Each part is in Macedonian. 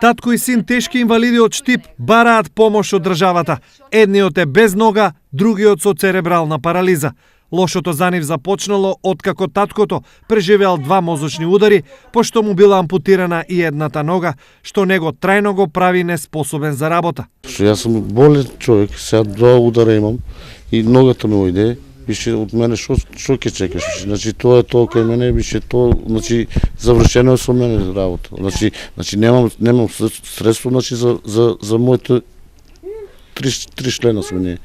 Татко и син тешки инвалиди од Штип бараат помош од државата. Едниот е без нога, другиот со церебрална парализа. Лошото за нив започнало откако таткото преживеал 2 мозочни удари, пошто му била ампутирана и едната нога, што него трајно го прави неспособен за работа. Јас сум болен човек, сега 2 удара имам и ногата ми ојде. Бише од мене што ќе чекаш? Значи тоа е тоа кај мене, бише тоа, значи завршено е со мене работа. Значи немам средство значи за моите 3 члена со мене.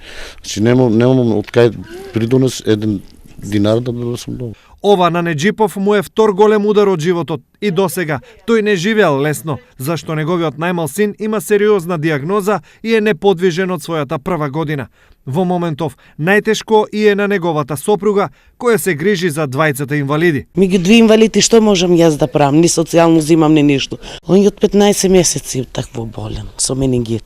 Значи немам од кај придонес 1 динар да сум дома. Ова на Неџипов му е втор голем удар од животот и досега тој не живеал лесно, зашто неговиот најмал син има сериозна диагноза и е неподвижен од својата прва година. Во моментов најтешко и е на неговата сопруга, која се грижи за двајцата инвалиди. Меѓу 2 инвалиди што можам јас да правам? Ни социјално зимам, ни ништо. Он од 15 месеци такво болен, со менингит.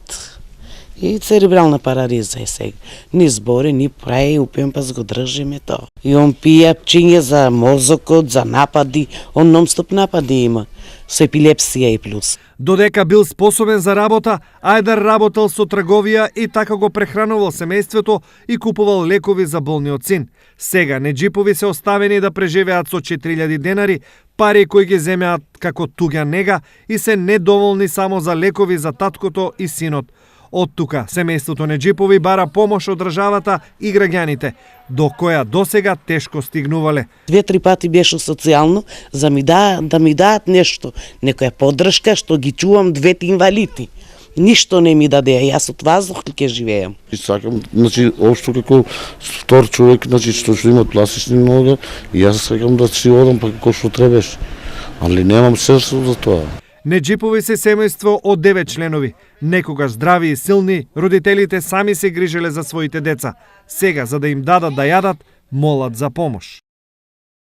И церебрална парализа е сега. Ни збори, ни прави, упемпас го држиме тоа. И он пие пчиње за мозокот, за напади, он нон-стоп напади има, со епилепсија и плюс. Додека бил способен за работа, Ајдар работел со трговија и така го прехранувал семејството и купувал лекови за болниот син. Сега Неџипови се оставени да преживеат со 4000 денари, пари кои ги земеат како туѓа нега и се недоволни само за лекови за таткото и синот. Од тука, семејството Неџипови бара помош од државата и граѓаните, до која досега тешко стигнувале. 2-3 пати беше социјално, за да ми даат нешто, некоја поддршка, што ги чувам 2 инвалиди. Ништо не ми даде, јас од воздух ќе живеам. И сакам, значи, општо како втор човек, значи, што има пластични нога, и јас сакам да си одам па како што требаш. Али немам средство за тоа. Неџипови се семејство од 9 членови. Некогаш здрави и силни, родителите сами се грижеле за своите деца. Сега, за да им дадат да јадат, молат за помош.